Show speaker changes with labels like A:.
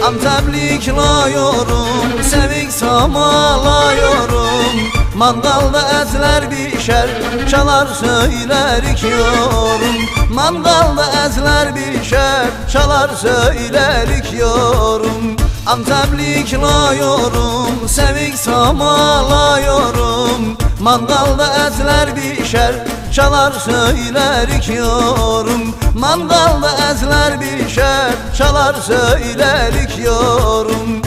A: Anteplikliyorum, sevik samalıyorum. Mangalda ezler bişer, çalar söylerik yorum. Mangalda ezler bişer, çalar söylerik yorum. Anteplikliyorum, sevik samalıyorum. Mangalda ezler bişer, çalar söylerik yorum. Mangalda ezler bişer, çalar söylerik yorum.